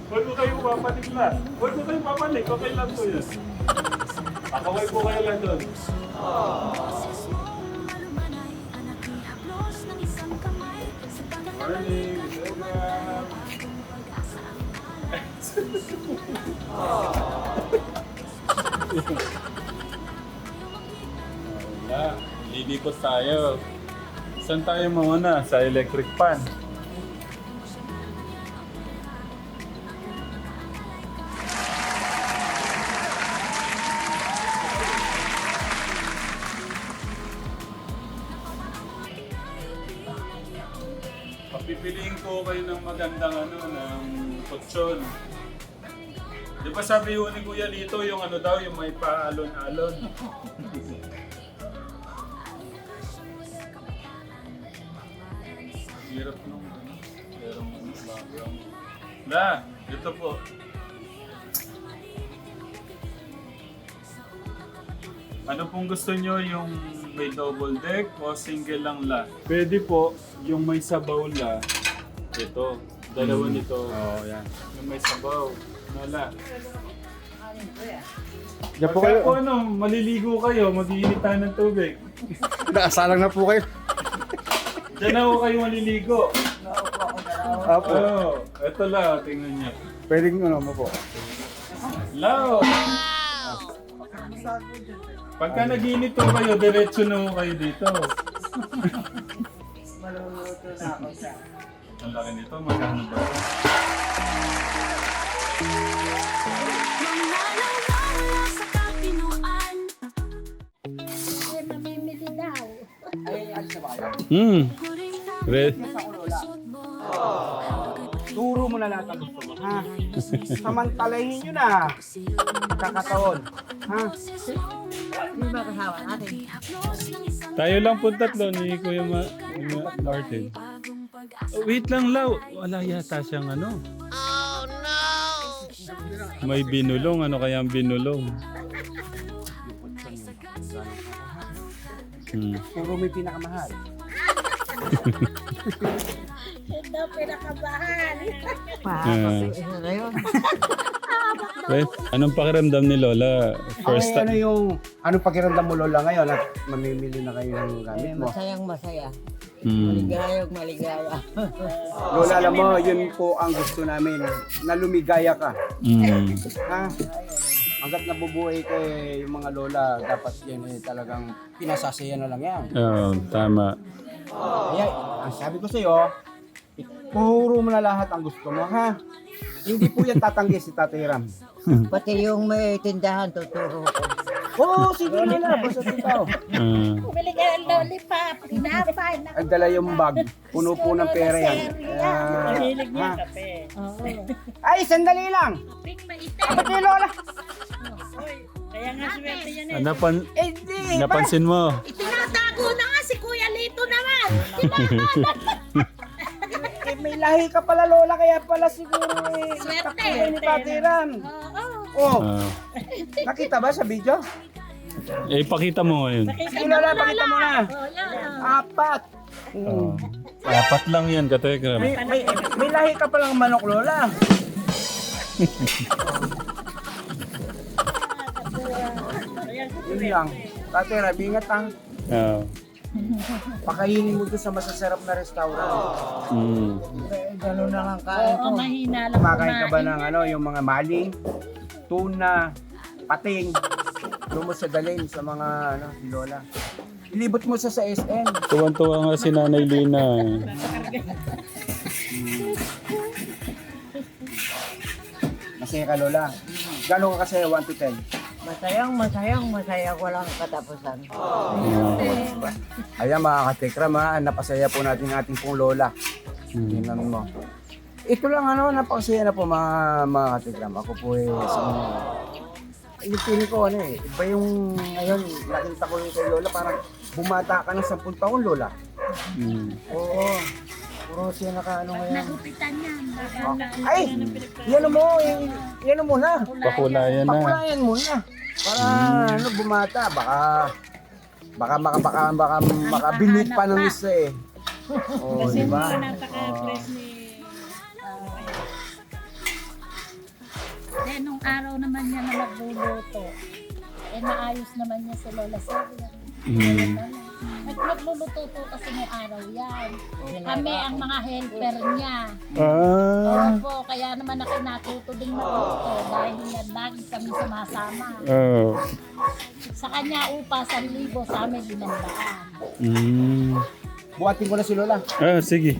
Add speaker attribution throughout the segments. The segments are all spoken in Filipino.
Speaker 1: Huwag mo kayong papanik na. Huwag mo kayong papanik. Okay lang po yun. Akaway po kayo lang doon. Morning. Wala. Lilipot tayo. Saan tayo muna? Sa electric pan. Pipiliin ko kayo ng magandang ng kutsyon. Di ba sabi ho ni Kuya Lito yung daw, yung may paalon-alon. Hirap nung merong background. Ito po. Ano pong gusto nyo, yung may double deck o single lang Pwede po, yung may sabaw ito. Dalawa nito.
Speaker 2: Oo, yan.
Speaker 1: Yung may sabaw.
Speaker 2: Diyan po
Speaker 1: Pagka
Speaker 2: kayo.
Speaker 1: po maliligo kayo, mag-iinit tayo ng tubig.
Speaker 2: Nakasalang na po kayo.
Speaker 1: Diyan na ho kayo maliligo.
Speaker 2: Opo.
Speaker 1: Ito tingnan niyo.
Speaker 2: Pwedeng mo po.
Speaker 1: Lao! Pagka nag-iinit po kayo, diretso na ho kayo dito.
Speaker 3: Maluluto na ako siya.
Speaker 1: Ang laki nito, magkano ba?
Speaker 4: Namimili daw.
Speaker 3: Ay, ano sa bayan?
Speaker 1: Red.
Speaker 3: Sa kulola. Turo mo na lahat ang gusto mo, ha? Samantalahin nyo na. Kakataon. Ha?
Speaker 4: Hindi ba kasawa natin?
Speaker 1: Tayo lang po tatlo ni Kuya Martin. Wait lang, Lau. Wala yata siyang Oh no! May binulong. Ano kaya ang binulong?
Speaker 3: Turo mo yung pinakamahal.
Speaker 4: Ito pinakabahan.
Speaker 1: Ah.
Speaker 4: na yun.
Speaker 1: Wait, anong pakiramdam ni Lola? First
Speaker 3: Okay,
Speaker 1: time.
Speaker 3: anong pakiramdam mo Lola ngayon at mamimili na kayo ng gamit mo?
Speaker 4: Masayang masaya.
Speaker 1: Hmm.
Speaker 4: Maligayang maligaya.
Speaker 3: Lola, alam mo, yun po ang gusto namin, na lumigaya ka.
Speaker 1: Hmm.
Speaker 3: Ha? Hanggat nabubuhay ka yung mga lola, dapat yan talagang pinasasaya na lang yan.
Speaker 1: Oo, tama.
Speaker 3: Kaya, ang sabi ko sa'yo, ituro mo na lahat ang gusto mo, ha? Hindi po yan tatanggi si Tatay Ram.
Speaker 4: Pati yung may tindahan, tuturo ko.
Speaker 3: Oo, sige na, basta titaw.
Speaker 4: Bumili ka ng lollipop, tinapay.
Speaker 3: Ang dala yung bag, puno po ng pera yan.
Speaker 4: Mahilig
Speaker 3: niya
Speaker 4: kape. Oo.
Speaker 3: Ay, sandali lang!
Speaker 4: Ping maitim.
Speaker 3: Kapit ni Lola!
Speaker 4: Kaya nga swerte yan eh.
Speaker 3: Hindi!
Speaker 1: Napansin mo?
Speaker 4: Itinatago na nga si Kuya Lito naman.
Speaker 3: May lahi ka pala Lola, kaya pala siguro
Speaker 4: Swerte.
Speaker 3: takbuhin ni Tatay Ram.
Speaker 4: Oo.
Speaker 3: Oh,
Speaker 1: Ah.
Speaker 3: nakita ba sa video?
Speaker 1: Ipakita mo ngayon.
Speaker 3: Sige Lola, pakita mo na.
Speaker 4: Oh, yan.
Speaker 3: Apat.
Speaker 1: Apat lang yan, Katekram.
Speaker 3: May lahi ka palang manok Lola. Yun lang. Tatay Ram, ingat ha.
Speaker 1: Ah.
Speaker 3: Pakainin mo doon sa masasarap na restaurant.
Speaker 4: Gano'n na lang kain ko. Mahina lang
Speaker 3: Kumakain ka ba ng yung mga maling, tuna, pating, doon mo sa dalhin sa mga si Lola. Ilibot mo sa SM.
Speaker 1: Tuwan-tuwa nga si Nanay Lina.
Speaker 3: Masaya ka Lola. Gano'n ka kasaya 1 to 10?
Speaker 4: Masaya, walang katapusan.
Speaker 3: Ayan mga katekram ha, napasaya po natin ang ating pong Lola. Tingnan mo. Ito lang napakasaya na po mga katekram. Ako po yung feeling ko iba yung ngayon, nakita ko yung kay Lola, parang bumata ka ng 10 taon Lola. Oo. Puro siya ngayon.
Speaker 4: Nagupitan yan.
Speaker 3: Ay! Yan mo na.
Speaker 1: Pakulayan na.
Speaker 3: Pakulayan mo na. Para bumata. Baka binit pa ng isa eh. Oh,
Speaker 4: Kasi
Speaker 3: di ba?
Speaker 4: napaka-press ni... Then, nung araw naman niya na nagluluto, maayos naman niya si Lola Sylvia. Nagluluto po kasi may araw yan. Kami ang mga helper niya. Opo, kaya naman ako natuto din matuto dahil nga lagi kami sumasama. Sa kanya upa 1,000, sa amin 500.
Speaker 3: Buhatin ko na si Lola.
Speaker 1: Sige.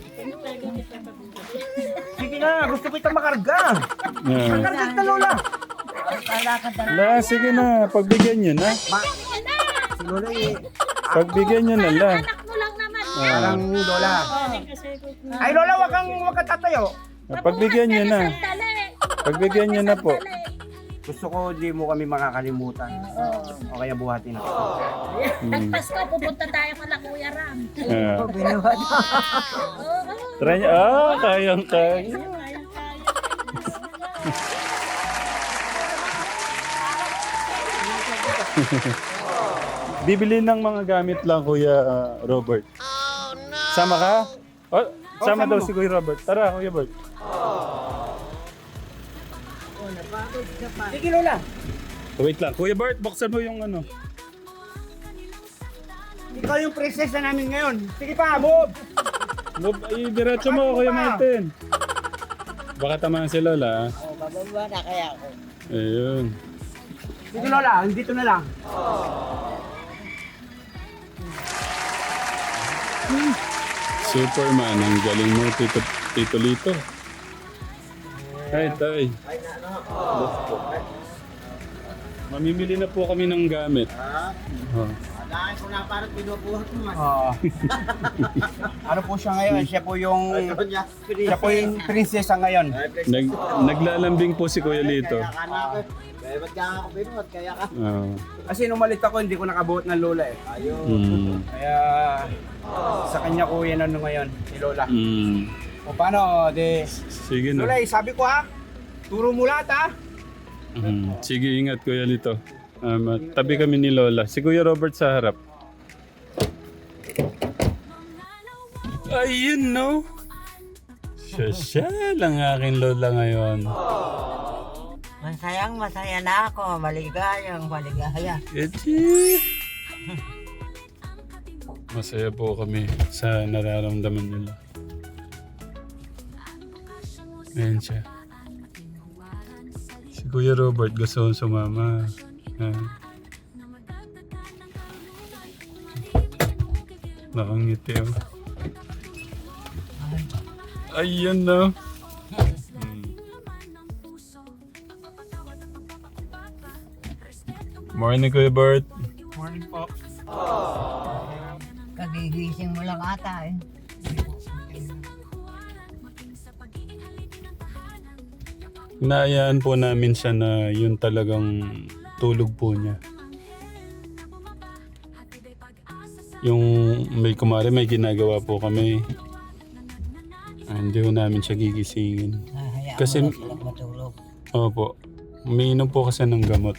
Speaker 3: Sige na, gusto ko itong makarga. Makarga ka, Lola.
Speaker 1: Sige na, pagbigyan nyo na.
Speaker 3: Si Lola
Speaker 1: Pagbigyan nyo na lang.
Speaker 4: Anak mo lang naman.
Speaker 3: parang Lola. Ay, Lola, wag ka tatayo.
Speaker 1: Pagbigyan nyo na. Pagbigyan nyo na po.
Speaker 3: Gusto ko di mo kami makakalimutan. O kaya buhatin na.
Speaker 4: Nagpasko, pupunta tayo kala Kuya Ram.
Speaker 1: Try nyo. Kayang-kaya. Bibili ng mga gamit lang, Kuya Robert. Sama ka? Sama daw si Kuya Robert. Tara, Kuya Robert.
Speaker 3: Sige, Lola.
Speaker 1: Wait lang. Kuya Bart, buksan mo yung ano.
Speaker 3: Ikaw yung prinsesa namin ngayon. Sige pa, move.
Speaker 1: Diretso mo, Kuya Martin. Baka tamaan si Lola.
Speaker 4: Bababa na kaya ako.
Speaker 1: Ayun.
Speaker 3: Sige, Lola, dito na lang.
Speaker 1: Superman, ang galing mo, Tito Lito. Tay, tay. Mamimili na po kami ng gamit. Oh.
Speaker 2: Dahil ko na parang pinubuhat mo.
Speaker 3: Ano po siya ngayon? Siya po yung prinsesa ngayon.
Speaker 1: Naglalambing po si Kuya Lito.
Speaker 2: Kaya ba't ka ako pinuhat? Kaya ka.
Speaker 1: Oh.
Speaker 3: Kasi nung malit ako, hindi ko nakabuhat ng Lola eh.
Speaker 1: Mm.
Speaker 3: Kaya sa kanya ko yan ano ngayon, si Lola.
Speaker 1: Mm.
Speaker 3: O paano,
Speaker 1: Sige na.
Speaker 3: Lola, sabi ko ha, turo mo lahat ha.
Speaker 1: Sige, ingat Kuya Lito. Tabi kami ni Lola. Si Kuya Robert sa harap. Ayun, no? Siya lang aking Lola ngayon.
Speaker 4: Masaya na ako. Maligayang maligaya.
Speaker 1: Eti. Masaya po kami sa nararamdaman nila. Ayan siya. Si Kuya Robert gusto kong sumama. Nakangiti oh. Ayun no. Morning Kuya Bert.
Speaker 3: Morning po.
Speaker 4: Kagigising mo lang ata eh.
Speaker 1: Inaayaan po namin siya na yun talagang tulog po niya. Yung may kumari may ginagawa po kami. Hindi ko namin siya gigisingin. Kasi
Speaker 4: Matulog.
Speaker 1: opo, umiinom po kasi ng gamot.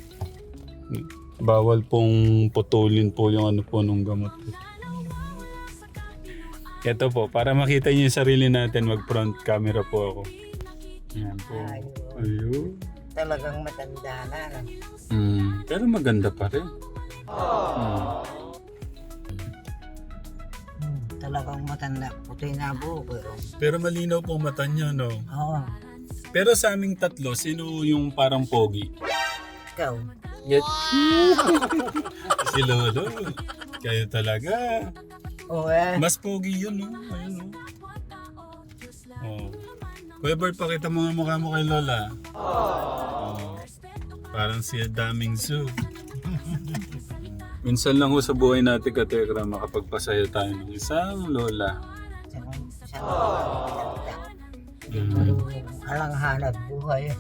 Speaker 1: Bawal pong putulin po yung ano po ng gamot. Ito po, para makita niyo yung sarili natin, mag front camera po ako. Yan po. Ayun.
Speaker 4: Talagang matanda na.
Speaker 1: Pero maganda pa rin.
Speaker 4: Talagang matanda. Puti na buko.
Speaker 1: Pero malinaw po mata niyo, no?
Speaker 4: Oo.
Speaker 1: Pero sa aming tatlo, sino yung parang pogi?
Speaker 4: Ikaw.
Speaker 1: Si Lolo. Kayo talaga.
Speaker 4: Oo eh.
Speaker 1: Mas pogi yun, no? Ayun, no? Oh. Kuya Bert, pakita mo nga mukha mo kay Lola. Oh. Parang si Daming Zoo. Minsan lang ho sa buhay natin, Katekra, makapagpasaya tayo ng isang Lola.
Speaker 4: Alang hanap buhay.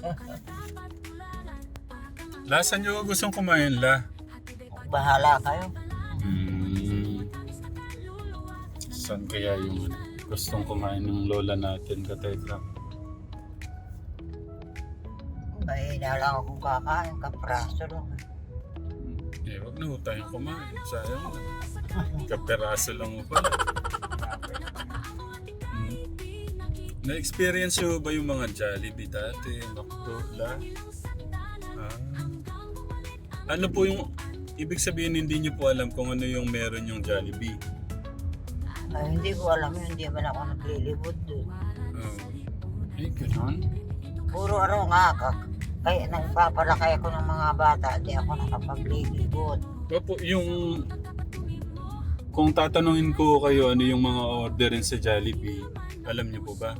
Speaker 1: Lasan nyo gustong kumain, La?
Speaker 4: Bahala kayo.
Speaker 1: Saan kaya yung gustong kumain ng Lola natin, Katekra?
Speaker 4: Mahina lang akong kakain. Kapraso lang.
Speaker 1: Wag na ho tayong kumain. Sayang na. Kaperaso lang ho pala. Na-experience nyo ba yung mga Jollibee dati? Makdola? Ano po yung... Ibig sabihin hindi nyo po alam kung ano yung meron yung Jollibee?
Speaker 5: Ay, hindi ko alam yun, hindi man ako naglilibot doon.
Speaker 1: Ganun?
Speaker 5: Puro kaya nagpapalakay ako ng mga bata, di ako nakapaglilibot.
Speaker 1: Opo, yung... Kung tatanungin ko kayo ano yung mga orderin sa Jollibee, alam niyo po ba?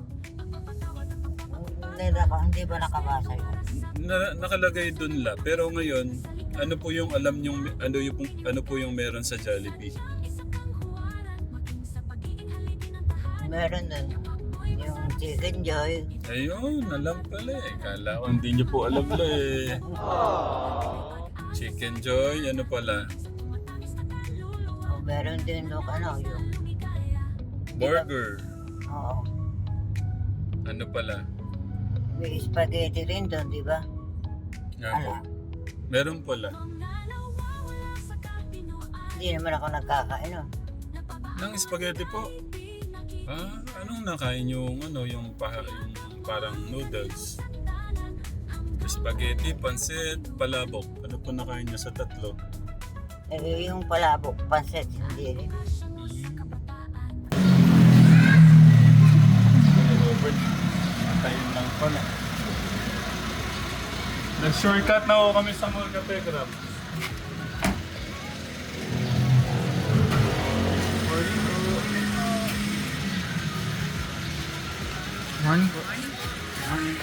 Speaker 5: Hindi ba nakabasa yun?
Speaker 1: Nakalagay dun la. Pero ngayon, ano po yung alam niyo ano po yung meron sa Jollibee?
Speaker 5: Meron doon yung Chicken Joy.
Speaker 1: Ayun, alam pala eh. Kala ko hindi niyo po alam la eh. Chicken Joy, ano pala?
Speaker 5: Meron din yung yung
Speaker 1: Burger.
Speaker 5: oo.
Speaker 1: Ano pala?
Speaker 5: May spaghetti rin doon, di ba?
Speaker 1: Nga po. Meron pala.
Speaker 5: Hindi naman ako nagkakain, no?
Speaker 1: Ng spaghetti po. Anong nakain yung yung parang noodles? Spaghetti, pansit, palabok. Ano po nakain niyo sa tatlo?
Speaker 5: Eh, yung palabok, pansit, hindi rin.
Speaker 1: Robert, tayo lang pala. Nag-shortcut na ako kami sa Mall Capegraph. Morning po. Morning.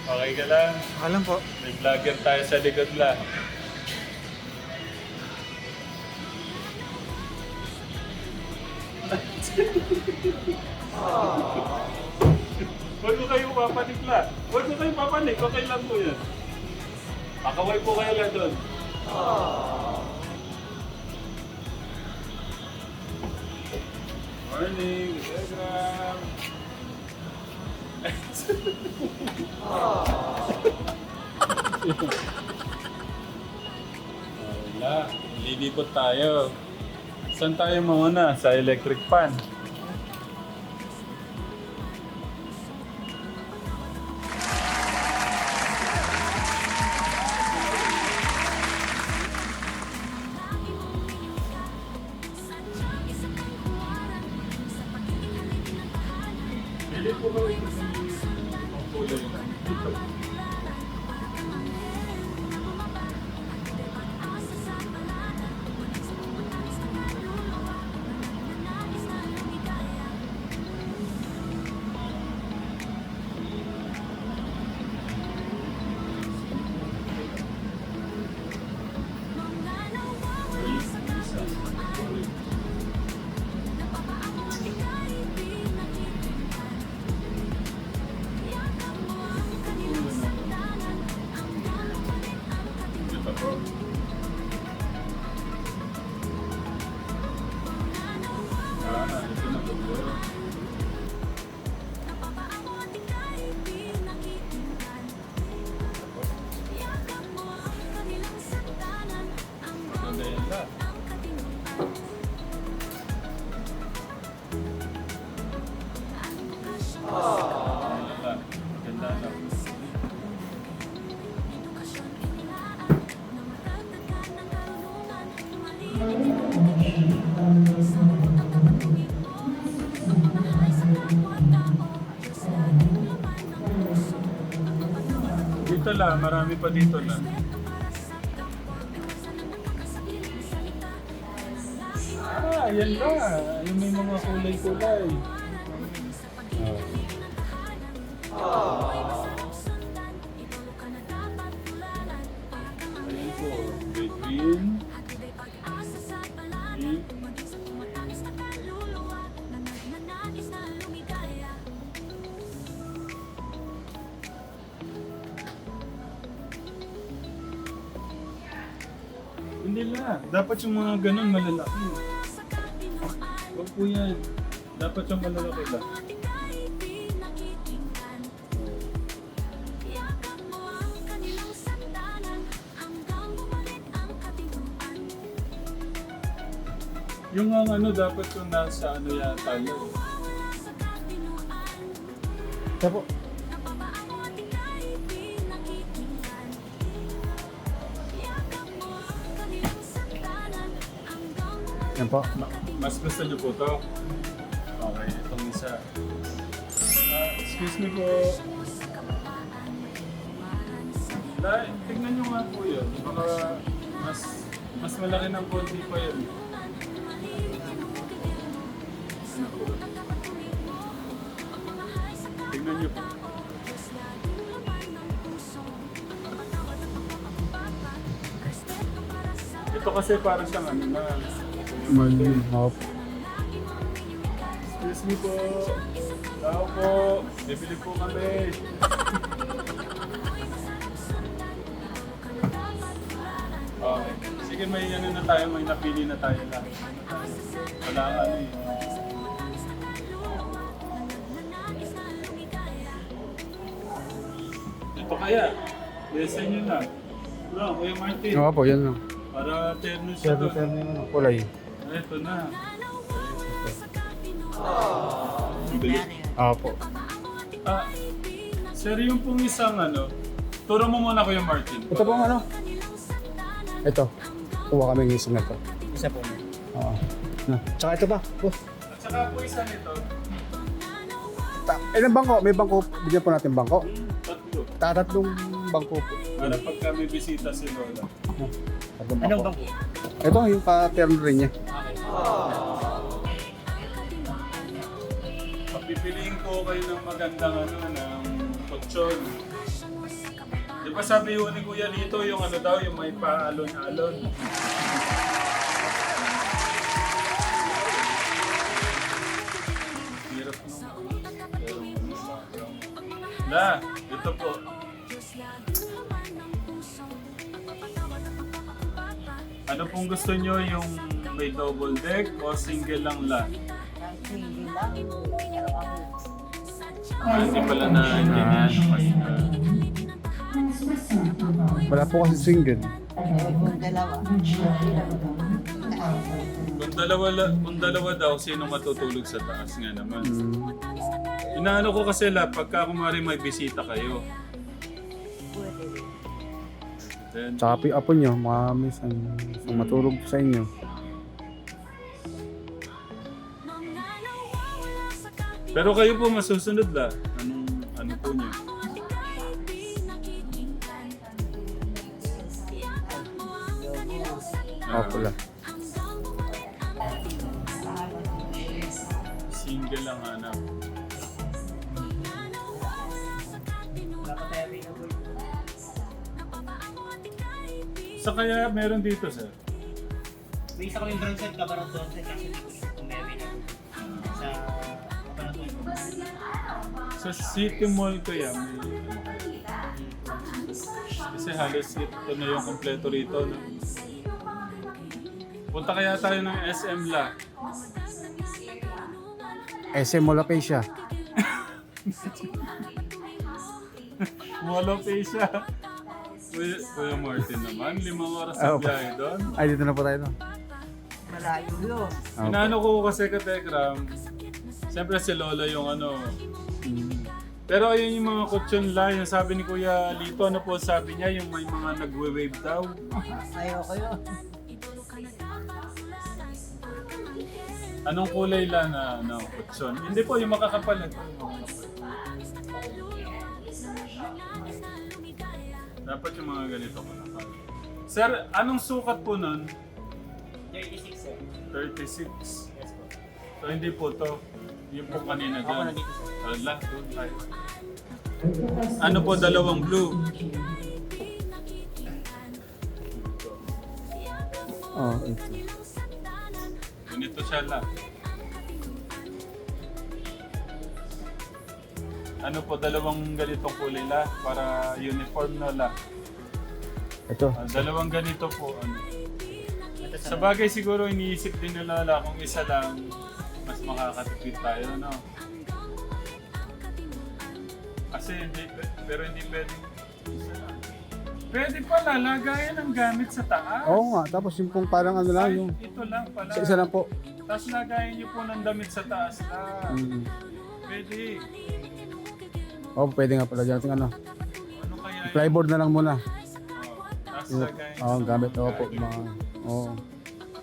Speaker 1: Okay ka lang?
Speaker 2: Alam po.
Speaker 1: May vlogger tayo sa likod lang. Huwag ko kayo papanik lang. Huwag ko kayo papanik. Okay lang po yan. Makaway po kayo lang doon. Morning, Telegram. Wala. Lilibot tayo. Saan tayo mauna? Sa electric fan. Pili po ba ito sa kulay na? Dito lang, marami pa dito lang. Ayan ba? Yung may mga kulay-kulay. Ayan po, may green. Pink. Hindi la. Dapat yung mga ganun malalaki. Huwag po yan. Dapat yung malalaki lang. Yung mga ano, dapat yung nasa ano yata yun.
Speaker 3: Ito po. Yan po.
Speaker 1: Mas gusto niyo po to? Okay, itong isa. Excuse me po. Tignan niyo nga po yun. Baka mas malaki ng konti pa yun. Tignan niyo po. Ito kasi parang siyang ano na.
Speaker 3: Mali. Hop.
Speaker 1: Excuse me po. Tao po. Bibili po kami. Okay. Sige, may ano na tayo, may napili na tayo lang. Wala ka ano eh. Ito kaya. Lesen nyo na. No, Kuya Martin.
Speaker 3: Oo po, yan lang.
Speaker 1: Para terno siya doon.
Speaker 3: yung kulay.
Speaker 1: Ito na.
Speaker 3: Opo.
Speaker 1: Ah, sir, yung pong isang ano, turo mo muna Kuya Martin.
Speaker 3: Ito po ano? Ito. Kuha kami ng isang ito.
Speaker 2: Isa po.
Speaker 3: Oo. Na. Tsaka ito ba? Oh.
Speaker 1: At saka po isa nito,
Speaker 3: Ilang bangko? May bangko. Bigyan po natin bangko.
Speaker 1: tatlo.
Speaker 3: Tatlong bangko po.
Speaker 1: Para pagka may bisita si Lola.
Speaker 2: Anong bangko?
Speaker 3: Ito yung pattern rin niya.
Speaker 1: Papipiliin ko kayo ng magandang ano, ng kutsyon. Di ba sabi yun ni Kuya Lito, yung ano daw, yung may paalon-alon. Hirap nung pero La, ito po. Ano pong gusto nyo, yung may double deck o single lang la?
Speaker 5: Hindi lang.
Speaker 1: Hindi pala na hindi
Speaker 3: Wala po kasi single.
Speaker 5: Kung dalawa.
Speaker 1: Kung dalawa daw, sino matutulog sa taas nga naman? Inaano ko kasi la, pagka kumari may bisita kayo. Then,
Speaker 3: Tsaka po yung apo nyo, mga minsan matulog sa inyo.
Speaker 1: pero kayo po masusunod la. Ano po niyo?
Speaker 3: Opo lang.
Speaker 1: Single lang anak. Sa kaya meron dito sir?
Speaker 2: May isa kaming brown set, kabarang brown set kasi kung meron na sa kabarang.
Speaker 1: Sa City Mall kaya may kasi halos ito na yung kompleto rito. No? Punta kaya tayo ng SM la.
Speaker 3: SM Molapecia.
Speaker 1: Mall of Asia. Kuya Martin naman, 5 oras
Speaker 3: Ah,
Speaker 1: na
Speaker 3: opo.
Speaker 1: biyahe doon.
Speaker 3: Ay, dito na po tayo. No?
Speaker 5: Malayo yun.
Speaker 1: Inaano ko kasi ka Tekram, siyempre si Lola yung ano. Pero ayun yung mga kutsyon la, yung sabi ni Kuya Lito, ano po sabi niya, yung may mga nagwe-wave daw.
Speaker 5: Ayoko yun.
Speaker 1: Anong kulay la na ano, kutsyon? Hindi po, yung makakapal. Dapat yung mga ganito ko na. Sir, anong sukat po nun?
Speaker 2: 36 sir.
Speaker 1: 36.
Speaker 2: Yes po.
Speaker 1: So hindi po to. Yung po kanina
Speaker 2: Ako
Speaker 1: dyan.
Speaker 2: na dito sir.
Speaker 1: Ala, ay. Ano po, dalawang blue?
Speaker 3: Oo, ito.
Speaker 1: Ganito siya la. Ano po, dalawang ganitong kulay la para uniform na la.
Speaker 3: Ito.
Speaker 1: Dalawang ganito po. Ano. Sa bagay siguro iniisip din ni Lola kung isa lang, mas makakatipid tayo, no? Kasi hindi, pero hindi pwedeng isa lang. Pwede pala, lagayan ng gamit sa taas.
Speaker 6: Oo nga, tapos yung pong parang ano lang,
Speaker 1: Ay,
Speaker 6: yung
Speaker 1: ito lang pala.
Speaker 6: sa isa lang po.
Speaker 1: Tapos lagayan niyo po ng damit sa taas na. Pwede.
Speaker 6: Oo, pwede nga pala dyan. Ano,
Speaker 1: Ano kaya yun?
Speaker 6: plyboard na lang muna.
Speaker 1: Tapos
Speaker 6: Oo,
Speaker 1: lagayan
Speaker 6: oh,
Speaker 1: niyo
Speaker 6: gamit.
Speaker 1: sa
Speaker 6: Oo po,
Speaker 1: pagkain.
Speaker 6: mga, oo.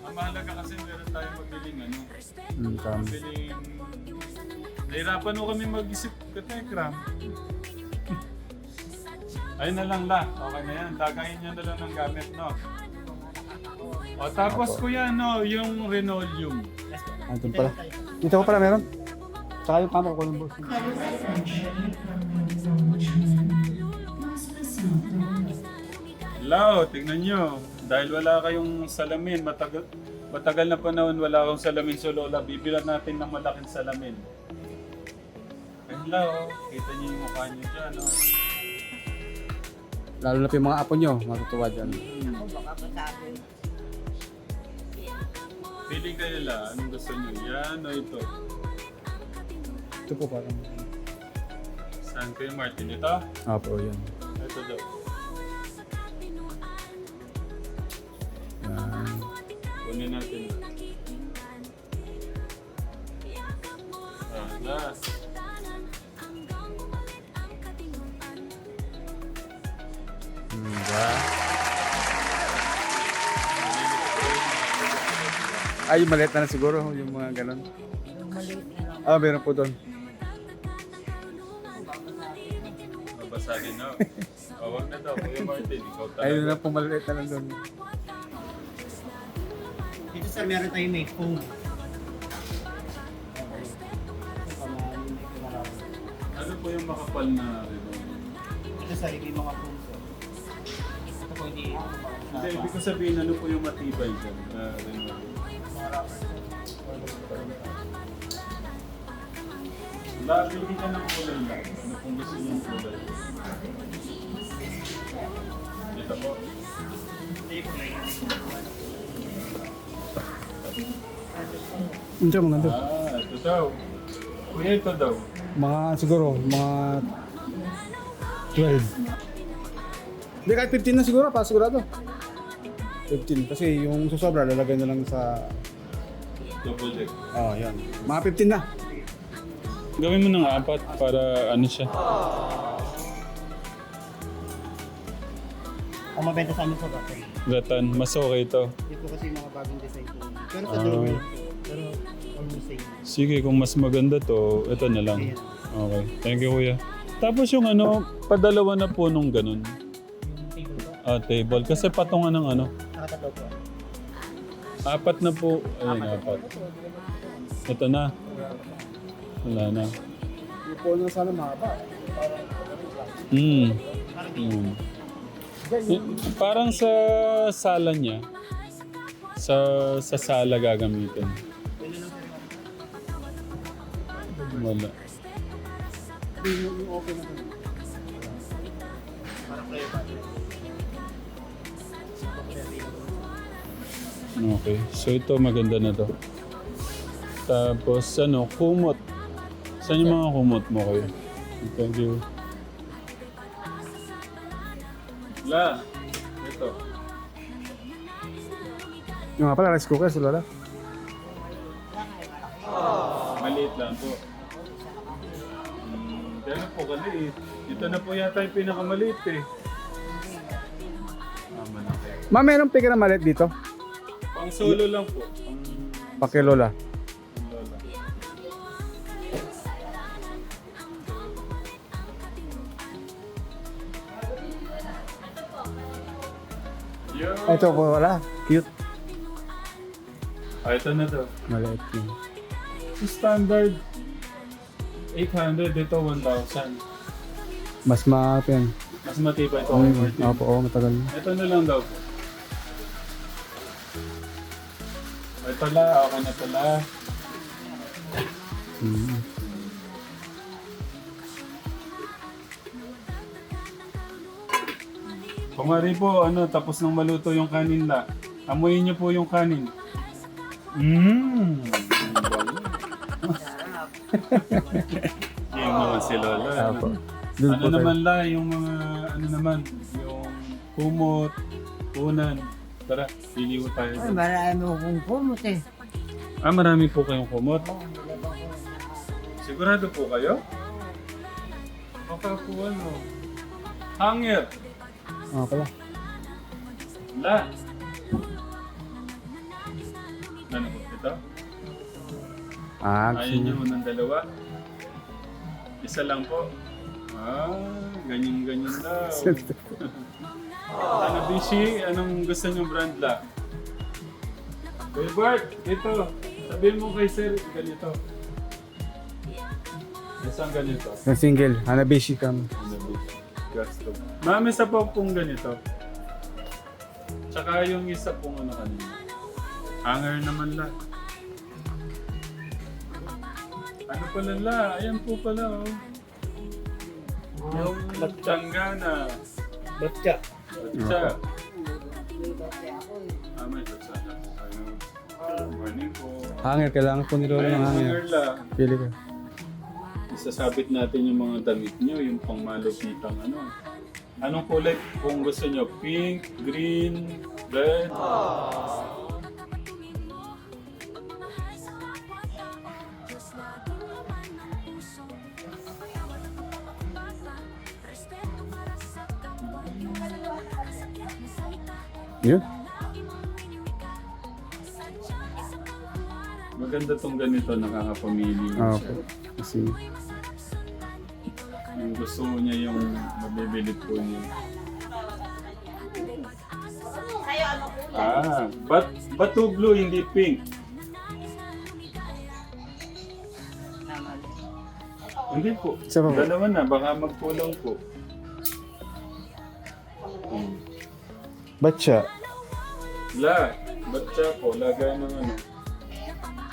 Speaker 1: Ang mahalaga kasi meron tayong mabiling ano.
Speaker 6: Tama.
Speaker 1: Mabiling... Nahirapan ko kami mag-isip katekram. Ayun na lang la. Okay na yan. Dagayin niyo na lang ng gamit, no? O tapos kuya, no, yung linoleum.
Speaker 6: Ito pala. Dito ko pala meron. Saka yung kama ko ng boss.
Speaker 1: Lao, tingnan nyo. Dahil wala kayong salamin, matagal na panahon wala akong salamin sa Lola. Bibilan natin ng malaking salamin. Ayun Lao, kita niyo yung mukha niyo dyan, no?
Speaker 6: Lalo na po yung mga apo nyo, matutuwa dyan.
Speaker 5: Baka masabi.
Speaker 1: Pili kayo la, anong gusto niyo? Yan o ito?
Speaker 6: Ito po parang.
Speaker 1: Saan kayo Martin? Ito?
Speaker 6: Apo, yan.
Speaker 1: Ito daw.
Speaker 6: Yan.
Speaker 1: Kunin natin. Last.
Speaker 6: Diba? Ay, yung maliit na lang siguro, yung mga ganun. Ah, meron po doon.
Speaker 1: Babasagin na. Huwag na daw, Kuya Martin. Ikaw talaga.
Speaker 6: Ayun na po, maliit na lang doon.
Speaker 2: Dito sa meron tayong may foam.
Speaker 1: Ano po yung makapal na linoleum?
Speaker 2: Ito sa yung mga foam. Ito po hindi.
Speaker 1: Hindi, ibig ko sabihin ano po yung matibay dyan na linoleum. Pili ka ng kulay lang. Ano kung gusto niyo yung kulay? Dito po.
Speaker 6: Ito mga doon.
Speaker 1: Ito daw. Kuya, ito daw.
Speaker 6: Mga siguro, mga 12. Hindi, kahit 15 na siguro, para sigurado. 15, kasi yung susobra, lalagay na lang sa...
Speaker 1: Double deck.
Speaker 6: Oh, yan. Mga 15 na.
Speaker 1: Gawin mo ng 4 para ano siya.
Speaker 2: Ang mabenta sa amin sa bata.
Speaker 1: Gatan, mas okay ito.
Speaker 2: Ito kasi yung mga bagong design po. Pero sa drawer. Pero almost same.
Speaker 1: Sige, kung mas maganda to, ito na lang. Okay. Thank you, kuya. Tapos yung ano, padalawa na po nung ganun.
Speaker 2: Yung table po.
Speaker 1: Table. Kasi patungan ng ano.
Speaker 2: Nakatatlo po.
Speaker 1: 4 na po. Ayun, 4. Ito na. Wala na.
Speaker 6: Yung po na sana mahaba.
Speaker 1: Mm. Parang sa sala niya. Sa sala gagamitin. Wala.
Speaker 6: Yung okay na doon.
Speaker 1: Okay. So ito maganda na to. Tapos ano, kumot. Saan yung mga kumot mo kayo? Thank you. La, ito.
Speaker 6: Yung nga pala, rice cooker, Lola.
Speaker 1: Maliit lang po. Gano'n po kaliit. Ito na po yata yung pinakamaliit eh. Malaki.
Speaker 6: Ma'am, meron pika na maliit dito?
Speaker 1: Pang solo lang po.
Speaker 6: Paki Lola.
Speaker 1: Pang lola. Yo!
Speaker 6: Ito po wala. Cute.
Speaker 1: Ito na to.
Speaker 6: Maliit yun.
Speaker 1: Standard 800, ito 1,000.
Speaker 6: Mas ma-pen.
Speaker 1: Mas matibay ito kay Martin.
Speaker 6: Opo, oo, matagal.
Speaker 1: Ito na lang daw po. Ito la, okay na ito la. Kung nga rin po, ano, tapos nang maluto yung kanin la, Amuyin niyo po yung kanin. Mmm. Yung naman si Lola.
Speaker 6: Apo.
Speaker 1: Ano naman la, yung mga, ano naman, yung kumot, punan. Tara, pili ko tayo.
Speaker 5: Ay, marami akong kumot eh.
Speaker 1: Marami po kayong kumot. Sigurado po kayo? Baka po ano. Hanger.
Speaker 6: Pala.
Speaker 1: La. Ano po ito? Ayaw niyo ng dalawa? Isa lang po. Ganyan-ganyan daw. Ano, Bishi? Anong gusto niyong brand la? Kuya Bart, dito. Sabihin mo kay Sir, ganito. Isang ganito.
Speaker 6: Yung single, Hanabishi Cam.
Speaker 1: Gasto. Ma'am, isa po pong ganito. Tsaka yung isa pong ano kanina. Hanger naman la. Ano pala la? Ayan po pala oh. Yung Batchangana.
Speaker 2: Batya.
Speaker 1: Batcha. May batcha na po kayo. Morning po.
Speaker 6: Hanger, kailangan po ni Lola ng hanger.
Speaker 1: Hanger la.
Speaker 6: Pili ka.
Speaker 1: Isasabit natin yung mga damit nyo, yung pang malupitang ano. Anong kulay kung gusto nyo? Pink, green, red?
Speaker 6: Yun?
Speaker 1: Maganda tong ganito, nakakapamili.
Speaker 6: Opo. Kasi,
Speaker 1: Yung gusto niya yung mabibili po niya. Ba't to blue, hindi pink? Hindi po.
Speaker 6: Isa pa po.
Speaker 1: Dalawa na, baka magkulang po.
Speaker 6: Batcha.
Speaker 1: Ba't siya po? Lagay ng ano.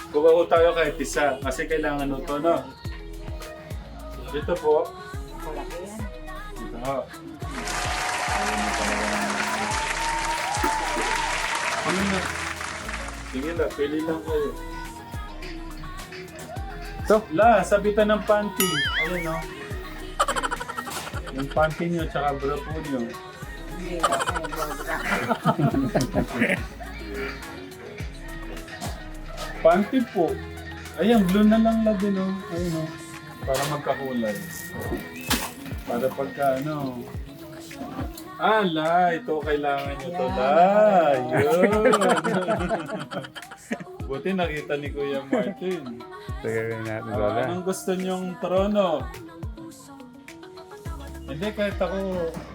Speaker 1: Kuha ko tayo kahit isa, kasi kailangan ito, no? Ito po. Ito ho. Ano na? Sige la, pili lang kayo.
Speaker 6: Ito?
Speaker 1: La, sabitan ng panty. Ayun no. Yung panty nyo, tsaka bra po nyo. Panty po. Ayan, blue na lang la din oh. Ayun oh. Para magkakulay. Para pagka ano. La, ito kailangan nyo to la. Yun. Buti nakita ni Kuya Martin.
Speaker 6: Tagarin natin, Lola.
Speaker 1: Anong gusto nyong trono? Hindi, kahit ako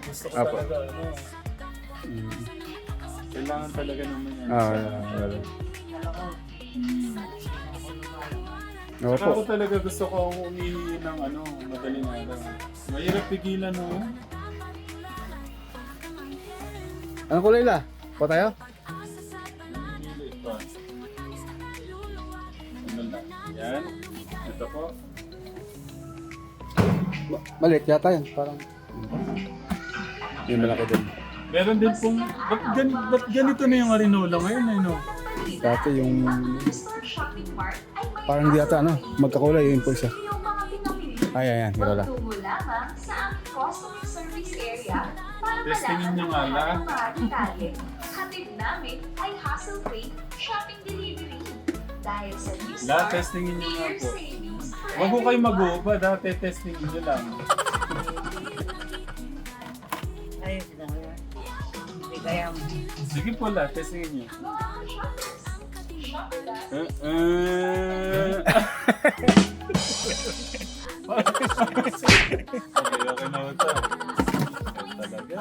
Speaker 1: gusto ko
Speaker 6: Apo.
Speaker 1: talaga ano. Kailangan talaga naman yan.
Speaker 6: Lola.
Speaker 1: Saka ako
Speaker 6: Opo.
Speaker 1: talaga gusto ko umihi ng ano, madaling araw. Mahirap pigilan no.
Speaker 6: Anong kulay la? Po tayo?
Speaker 1: Namimili pa. Ano lang? Yan. Ito po.
Speaker 6: Maliit yata yan. Parang... Yung malaki din.
Speaker 1: Meron din pong, ba't ganito na yung arinola ngayon eh no?
Speaker 6: Dati yung... Parang di yata ano, magkakulay yung impulsa. Ayan, Lola.
Speaker 7: Magtungo lamang sa aming customer service area para
Speaker 1: Testingin nyo nga la.
Speaker 7: ang mga detalye. Hatid namin ay hassle-free shopping delivery. Dahil sa New
Speaker 1: La,
Speaker 7: Star,
Speaker 1: testingin nyo nga
Speaker 7: year
Speaker 1: po.
Speaker 7: savings for
Speaker 1: Wag ko kayo
Speaker 7: everyone.
Speaker 1: mag-uubad ha, testingin nyo lang.
Speaker 5: Ayos lang yun. Hindi kaya mo.
Speaker 1: Sige po la, testingin nyo.
Speaker 7: Mga shoppers, shop with us.
Speaker 1: Okay na ito. Talaga.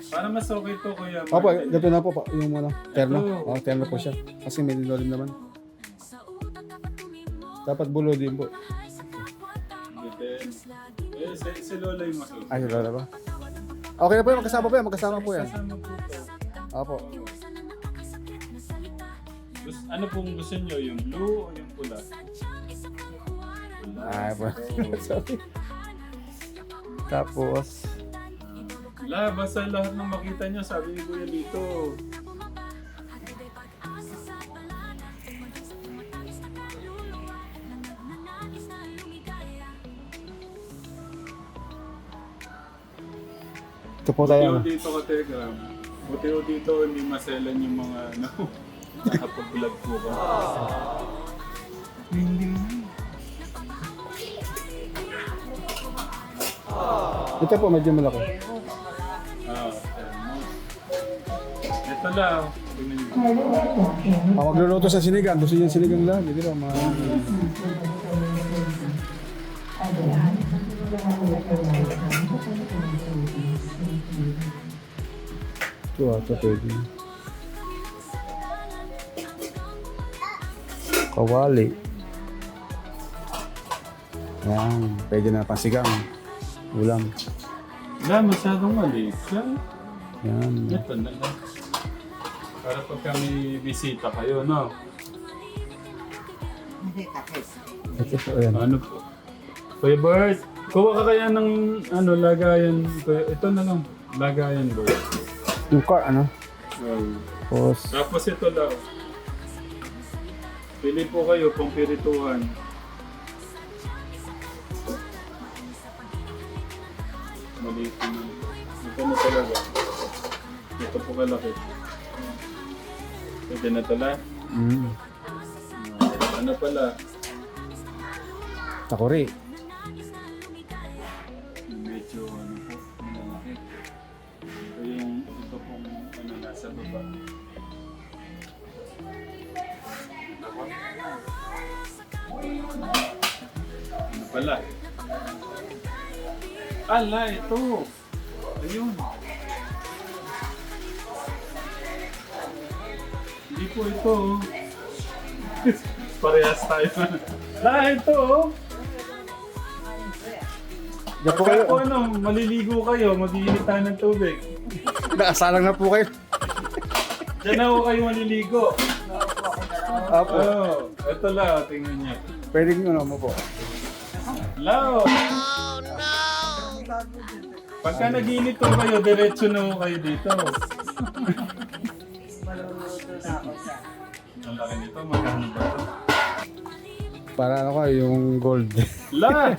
Speaker 1: Para mas okay to kuya.
Speaker 6: Opo, gabi na po yung ano, terno.
Speaker 1: Ito.
Speaker 6: Terno po siya. Kasi may lilolim naman. Dapat bulo din po.
Speaker 1: Si Lola yung masusunod.
Speaker 6: Ay, Lola ba? Okay na po yan, magkasama po yan. Magkasama po yan.
Speaker 1: Kasama po to.
Speaker 6: Opo.
Speaker 1: Ano pong gusto nyo? Yung blue o yung pula? Pula.
Speaker 6: Ay, po.
Speaker 1: Oh.
Speaker 6: Sorry. Tapos,
Speaker 1: La, basta lahat ng makita nyo, sabi ni Kuya dito.
Speaker 6: Ito po tayo.
Speaker 1: Buti dito ka, Telegram. Buti dito hindi maselan yung mga ano. Nakapag-vlog po ka. Hindi na.
Speaker 6: Ito po, medyo malaki.
Speaker 1: Ito lang. Tingnan niyo.
Speaker 6: Magluluto sa sinigang. Gusto niya sinigang lang. Hindi lang. Ito pwede. Kawali. Yan. Pwede na pansigang. Ulam.
Speaker 1: Wala, masyadong maliit siya.
Speaker 6: Yan.
Speaker 1: Ito na lang. Para pag kami bisita kayo, no?
Speaker 5: Hindi kasi.
Speaker 6: Ito po yan.
Speaker 1: Ano po? Kuya Bert, kuha ka kaya ng ano, lagayan. Ito na lang. Lagayan, Bert.
Speaker 6: Yung car, ano? Tapos,
Speaker 1: Tapos ito lang. Pili po kayo kung pirituhan. Maliit na. Ito na talaga. Ito po kalaki. Pwede na tala. Ano pala?
Speaker 6: takori.
Speaker 1: Medyo ano po, malaki. Ito yung ito pong ano nasa baba. Ano pala? Ala, ito! Ayun! Hindi po ito. Oh. Parehas tayo. La, ito! Oh.
Speaker 6: Diyan po
Speaker 1: Pagka
Speaker 6: kayo.
Speaker 1: po ano, maliligo kayo, mag-iinitan ng tubig.
Speaker 6: Nakasalang na po kayo.
Speaker 1: Diyan na po kayo maliligo.
Speaker 6: Apo.
Speaker 1: Oh, ito lang, tingnan niya.
Speaker 6: Pwedeng ano mo po.
Speaker 1: Lao! Oh no! Pagka nag-init po kayo, diretso na po kayo dito. Ang laki nito, magkano ba ito?
Speaker 6: Para ano ka, yung gold.
Speaker 1: La!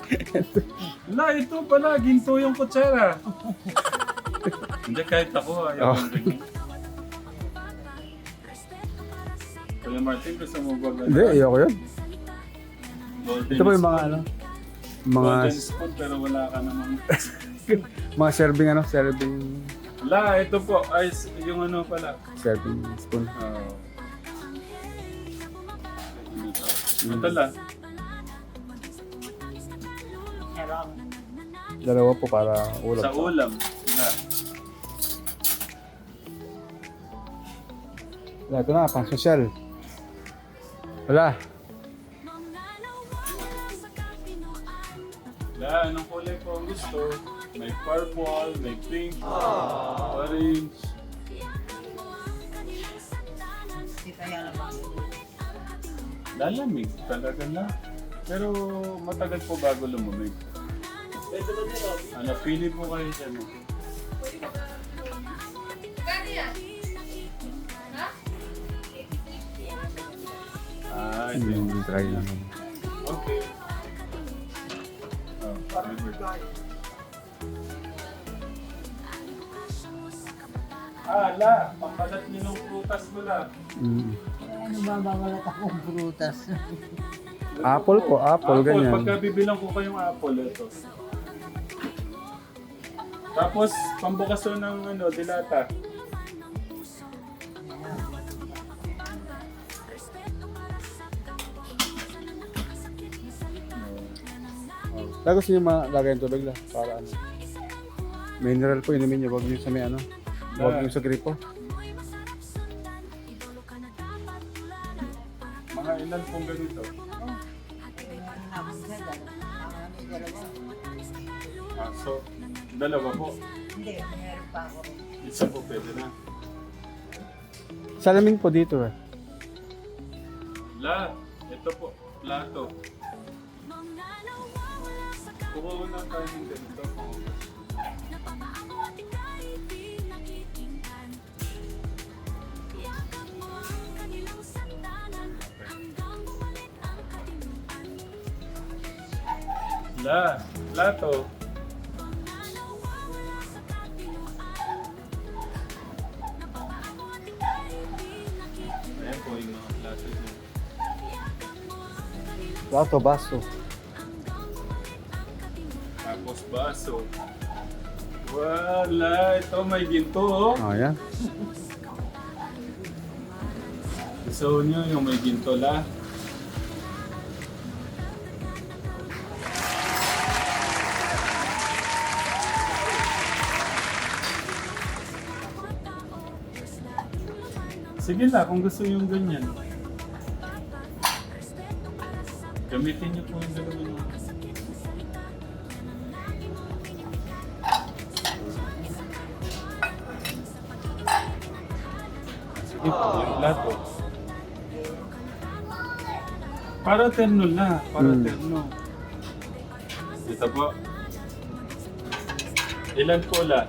Speaker 1: La, ito pala, ginto yung kutsara. Hindi, kahit ako, ayaw
Speaker 6: Oh.
Speaker 1: ng ganyan. Kuya Martin, gusto mo ba
Speaker 6: Hindi, ayoko yun.
Speaker 1: Golden
Speaker 6: Ito po yung mga
Speaker 1: spoon.
Speaker 6: ano. Mga
Speaker 1: Golden spoon, pero wala ka namang...
Speaker 6: mga serving ano, serving
Speaker 1: La, ito po, ay, yung ano pala.
Speaker 6: serving spoon.
Speaker 1: Oh. Ito lang.
Speaker 6: Dalawa po para ulam.
Speaker 1: Sa ulam. La.
Speaker 6: Wala, ito na, pang social. Wala.
Speaker 1: La, anong kulay po ang gusto? May purple, may pink, orange.
Speaker 5: Hindi kaya naman.
Speaker 1: Lalamig talaga na. Pero matagal po bago lumamig. Ano, pili po kayo dyan. Ah,
Speaker 6: Hindi try naman.
Speaker 1: okay. Oh, liver. La, pampalat niyo ng prutas mo lang.
Speaker 5: Ano ba babalat akong prutas?
Speaker 6: Apple po, apple, ganyan.
Speaker 1: Pagka bibilang ko kayong apple, ito. Tapos, pambukas ko ng ano, dilata.
Speaker 6: Tapos yung malagay ng tubig lang para ano. Mineral po inumin niyo, wag niyo sa may ano. Wag niyo sa gripo.
Speaker 1: Mga ilan pong ganito? So, dalawa po.
Speaker 5: Hindi, meron pa ako.
Speaker 1: Isa po pwede na.
Speaker 6: Salamin po dito eh.
Speaker 1: La, ito po, plato. Kukuha na tayo ng ganito. La, plato.
Speaker 6: Plato, baso.
Speaker 1: Tapos baso. Wala, ito may ginto oh.
Speaker 6: Oh, yan.
Speaker 1: Gusto nyo yung may ginto la. Sige la, kung gusto yung ganyan. Gamitin niyo po yung dalawa nyo. Sige po, yung plato. Para terno na, para terno. Dito po. Ilan po la?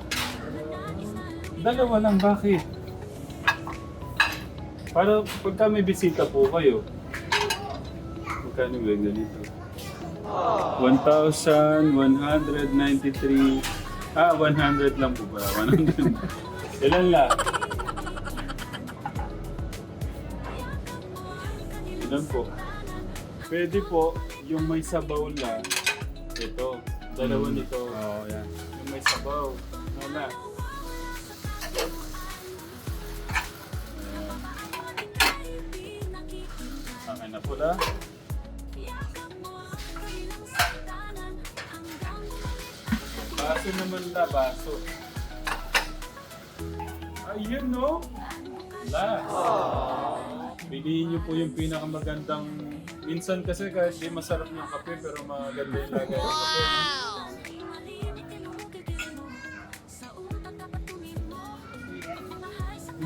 Speaker 1: Dalawa lang, bakit? Para pagka may bisita po kayo, magkano ba yung ganito? 1,193. 100 lang po ba? 100. Ilan lang? Ilan po? Pwede po, yung may sabaw la, ito, dalawa nito.
Speaker 6: Oh, yan.
Speaker 1: Yung may sabaw, wala. Akin na po la. Baso naman la, baso. Ayun no? La. Piliin niyo po yung pinakamagandang... Minsan kasi kahit di masarap yung kape pero maganda yung lagay ng kape.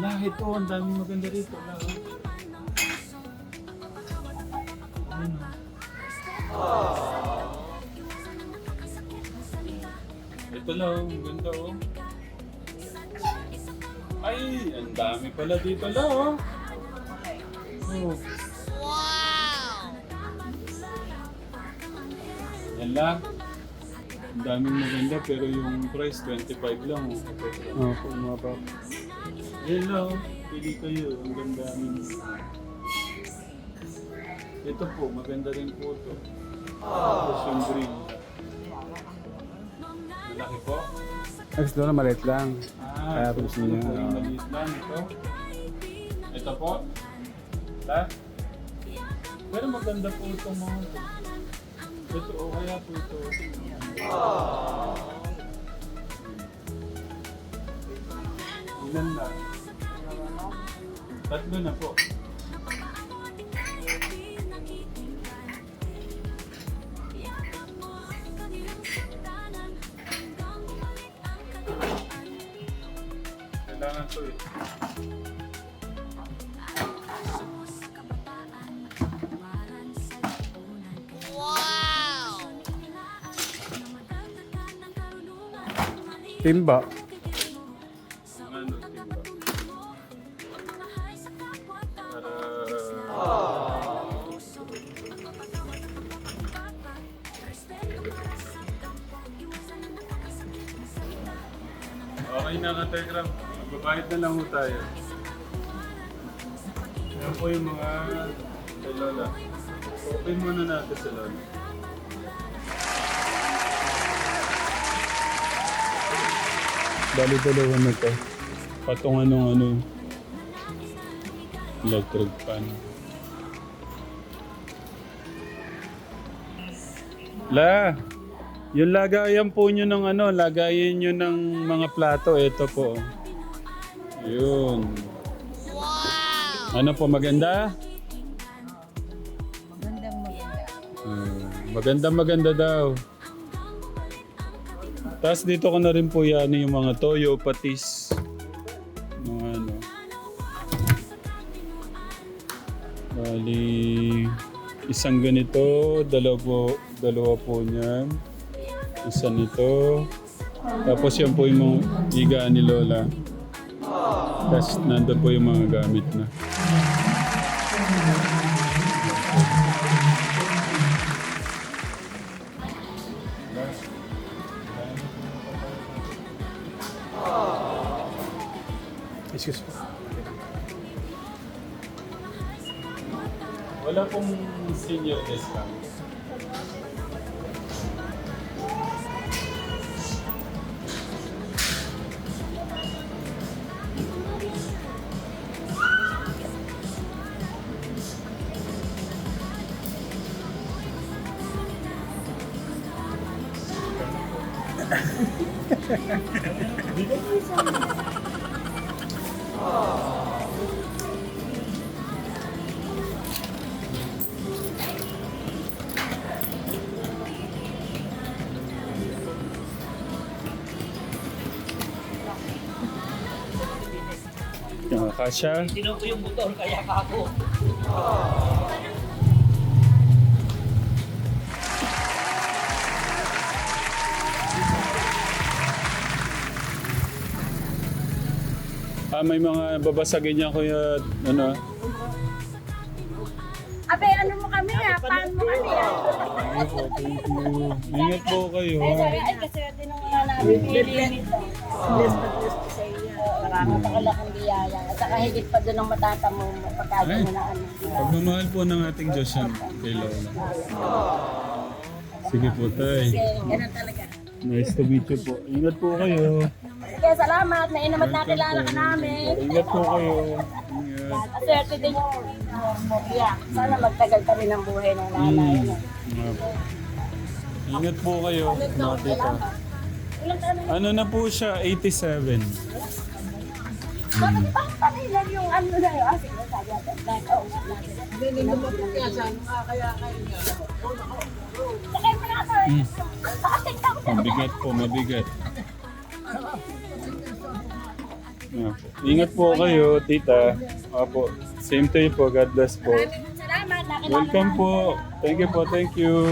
Speaker 1: La, ito. Ang daming maganda rito. La. Ayun, oh. Ito lang. Ang ganda oh. Ay, ang dami pala dito la oh. Oh. Yan lang. Ang daming maganda pero yung price 25 lang.
Speaker 6: Oh, pumapa.
Speaker 1: Yan lang. Pili kayo. Ang ganda namin. Ito po. Maganda rin po ito. Tapos yung green. Malaki po.
Speaker 6: Next doon na maliit lang. Kaya
Speaker 1: Ito
Speaker 6: gusto
Speaker 1: po
Speaker 6: niya.
Speaker 1: yung maliit lang. Ito. Ito po. La? Pero maganda po itong mga ito. Ito o kaya po ito. Ilan na? Tatlo na po. Kailangan to eh.
Speaker 6: Timba.
Speaker 1: Ano, timba. Okay na ka, Telegram. Babayad na lang ho tayo. Yan po yung mga kay Lola. Open muna natin si Lola. Bali dalawa na to. Patungan ng ano, electric fan. La, yung lagayan po nyo ng ano, lagayin nyo ng mga plato. Ito po. Yun. Ano po, maganda? Magandang maganda daw. Tapos dito ko na rin po yan yung mga toyo, patis. Mga ano. Bali, isang ganito, dalawa po niyan. Isa nito. Tapos yan po yung mga higaan ni Lola. Tapos nandun po yung mga gamit na.
Speaker 6: Excuse me.
Speaker 1: Wala pong senior discount. Kasha?
Speaker 2: Tinaw ko yung motor, kaya ka ako.
Speaker 1: May mga babasagin niya kuya, ano?
Speaker 4: Abe, ano mo kami ha? Paano mo kami ha?
Speaker 1: Thank you po, thank you. Ingat po kayo.
Speaker 4: Ay, kasi tinong nga namin nito. Bless na bless ko sa iyo. Maraming pakalaking biyaya. At saka higit pa doon ang matatamo mo pagkagin mo na ano.
Speaker 1: Pagmamahal po ng ating Diyos yan kay Lola. Sige po, tay.
Speaker 4: Ganun talaga.
Speaker 1: Nice to meet you po. Ingat po kayo.
Speaker 4: Kaya salamat, nainamat nakilala ka namin.
Speaker 1: Ingat po kayo. Ingat.
Speaker 4: Aswerte din yung yeah. Sana magtagal pa rin ang buhay ng nanay. no?
Speaker 1: Nga po. Ingat po kayo. Nakita.
Speaker 4: Ilang taon na
Speaker 1: Ano na po siya? 87.
Speaker 4: bakit panilan yung ano na yun? Ah, sige, sabi natin. Nakausap natin. Hindi mo kaya saan kaya kayo niya. Sakay mo na ito eh.
Speaker 1: Mabigat po, mabigat. Nga po. Ingat po kayo, tita. Apo. Same to you po. God bless po.
Speaker 4: Salamat, nakilala
Speaker 1: Welcome po. Thank you po, thank you.